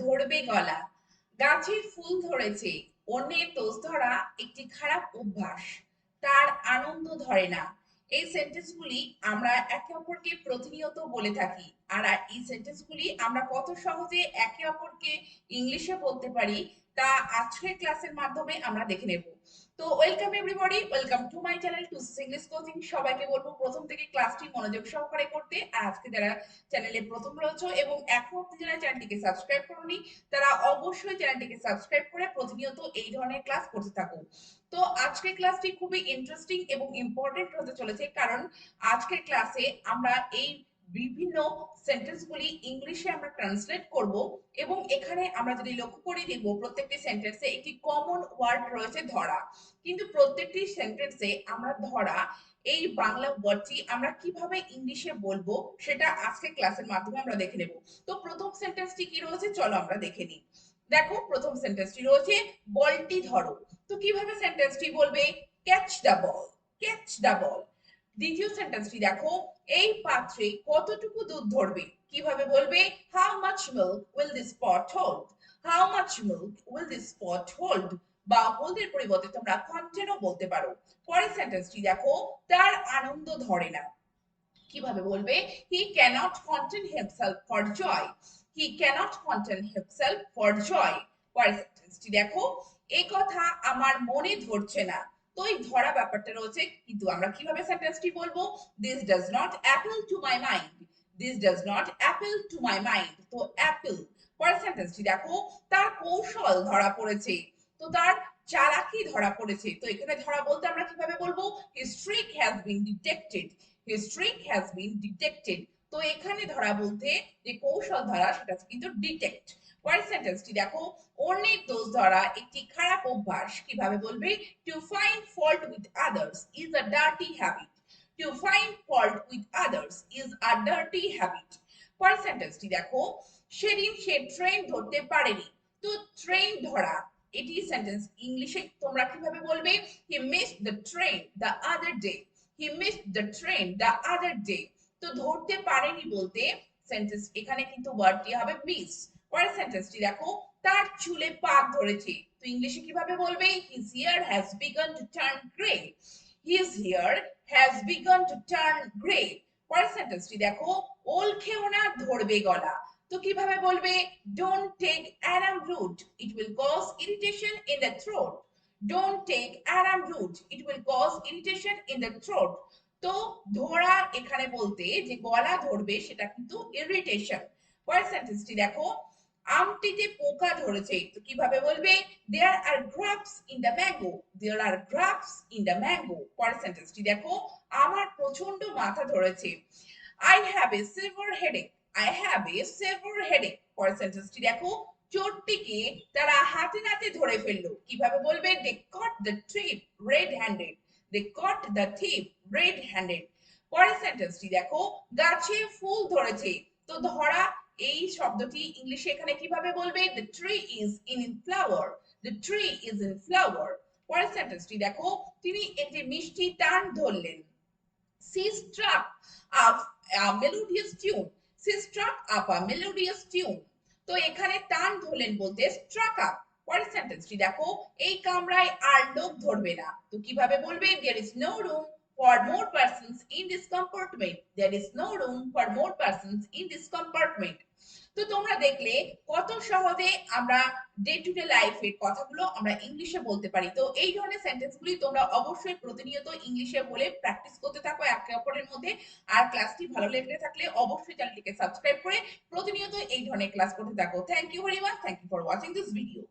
ধরবে গলা, গাছে ফুল ধরেছে, অন্যের দোষ ধরা একটি খারাপ অভ্যাস, তার আনন্দ ধরে না। এই সেন্টেন্সগুলি আমরা একে অপরকে প্রতিনিয়ত বলে থাকি। আর এই সেন্টেন্সগুলি আমরা কত সহজে একে অপরকে ইংলিশে বলতে পারি তা আজকের ক্লাসের মাধ্যমে আমরা দেখে নেব। তো welcome everybody, welcome to my channel টুসি ইংলিশ কোচিং। সবাইকে বলবো প্রথম থেকে ক্লাসটি মনোযোগ সহকারে করতে। আর আজকে যারা চ্যানেলে প্রথম রয়েছে এবং এখনো অব্দি যারা চ্যানেলটিকে সাবস্ক্রাইব করোনি তারা অবশ্যই চ্যানেলটিকে সাবস্ক্রাইব করে প্রতিনিয়ত এই ধরনের ক্লাস করতে থাকো। তো আজকের ক্লাসটি খুবই ইন্টারেস্টিং এবং ইম্পর্টেন্ট হতে চলেছে, কারণ আজকের ক্লাসে আমরা এই বিভিন্ন সেন্টেন্সগুলি ইংলিশে আমরা ট্রান্সলেট করব এবং এখানে আমরা যদি লক্ষ্য করে দেখব প্রত্যেকটি সেন্টেন্সে একটি কমন ওয়ার্ড রয়েছে ধরা। কিন্তু প্রত্যেকটি সেন্টেন্সে আমরা ধরা এই বাংলা ওয়ার্ডটি আমরা কিভাবে ইংলিশে বলবো সেটা আজকে ক্লাসের মাধ্যমে আমরা দেখে নেব। তো প্রথম সেন্টেন্সটি কি রয়েছে চলো আমরা দেখে নিই। দেখো প্রথম সেন্টেন্সটি রয়েছে বলটি ধরো। তো কিভাবে সেন্টেন্সটি বলবে? Catch the ball, catch the ball. দ্বিতীয় সেন্টেন্সটি দেখো, এই পাত্রে কতটুকু দুধ ধরবে? কিভাবে বলবে? How much milk will this pot hold, how much milk will this pot hold. বা হোল্ডের পরিবর্তে তোমরা কন্টেনও বলতে পারো। পরের সেন্টেন্সটি দেখো, তার আনন্দ ধরে না। কিভাবে বলবে? He can't contain himself for joy, he can't contain himself for joy. পরের সেন্টেন্সটি দেখো, এই কথা আমার মনে ধরছে না। তো এই ধরা ব্যাপারটা রয়েছে, কিন্তু আমরা কিভাবে সেন্টেন্সটি বলবো? This does not Apple to my mind, this does not Apple to my mind. তো অ্যাপেল। পরের সেন্টেন্সটি দেখো, তার কৌশল ধরা পড়েছে। তো তার চালাকি ধরা পড়েছে। তো এখানে ধরা বলতে আমরা কিভাবে বলবো? His trick has been detected, his trick has been detected। তো এখানে ধরা বলতে যে কৌশল ধরা সেটা কিন্তু ডিটেক্ট। পরের সেন্টেন্সটি দেখো, অন্যের দোষ ধরা একটি খারাপ অভ্যাস। কিভাবে বলবে? To find fault with others is a dirty habit, to find fault with others is a dirty habit. পরের সেন্টেন্সটি দেখো, সেদিন সে ট্রেন ধরতে পারেনি। তো ট্রেন ধরা, এটি সেন্টেন্স ইংলিশে তোমরা কিভাবে বলবে? হি missed the train the other day, he missed the train the other day। তো ধরতে পারেনি বলতে সেন্টেন্স এখানে কিন্তু ওয়ার্ডটি হবে মিস। পরের সেন্টেন্সটি দেখো, তার চুলে পাক ধরেছে। তো ইংলিশে কিভাবে বলবে? his hair has begun to turn gray, his hair has begun to turn gray। পরের সেন্টেন্সটি দেখো, ওল খেও না ধরবে গলা। তো কিভাবে বলবে? don't take aram root, it will cause irritation in the throat, don't take aram root, it will cause irritation in the throat। তো ধরা এখানে বলতে যে গলা ধরবে সেটা কিন্তু ইরিটেশন। পরের সেন্টেন্সটি দেখো, আমটিতে পোকা ধরেছে। তো কিভাবে বলবে? There are grubs in the mango, there are grubs in the mango. পরের সেন্টেন্সটি দেখো, আমার প্রচন্ড মাথা ধরেছে। I have a severe headache, I have a severe headache. পরের সেন্টেন্সটি দেখো, চোরটিকে তারা হাতে নাতে ধরে ফেললো। কিভাবে বলবে? They caught the thief red handed, they caught the thief red handed. পরের সেন্টেন্সটি দেখো, গাছে ফুল ধরেছে। তো ধরা এই শব্দটি ইংলিশে এখানে কিভাবে বলবে? The tree is in flower, the tree is in flower. পরের সেন্টেন্সটি দেখো, তিনি একটি মিষ্টি টান ধরলেন। She struck up a melodious tune, she struck up a melodious tune। তো এখানে টান ধরলেন বলতে struck up। পরের সেন্টেন্সটি দেখো, এই কামরায় আর লোক ধরবে না। তো কিভাবে বলবে? there is no room for more persons in this compartment, there is no room for more persons in this compartment। তো তোমরা দেখলে কত সহজে আমরা ডে টু ডে লাইফের কথাগুলো আমরা ইংলিশে বলতে পারি। তো এই ধরনের সেন্টেন্সগুলি তোমরা অবশ্যই প্রতিনিয়ত ইংলিশে বলে প্র্যাকটিস করতে থাকো একে অপরের মধ্যে। আর ক্লাসটি ভালো লেগে থাকলে অবশ্যই চ্যানেলটিকে সাবস্ক্রাইব করে প্রতিনিয়ত এই ধরনের ক্লাস করতে থাকো। Thank you very much, thank you for watching this video.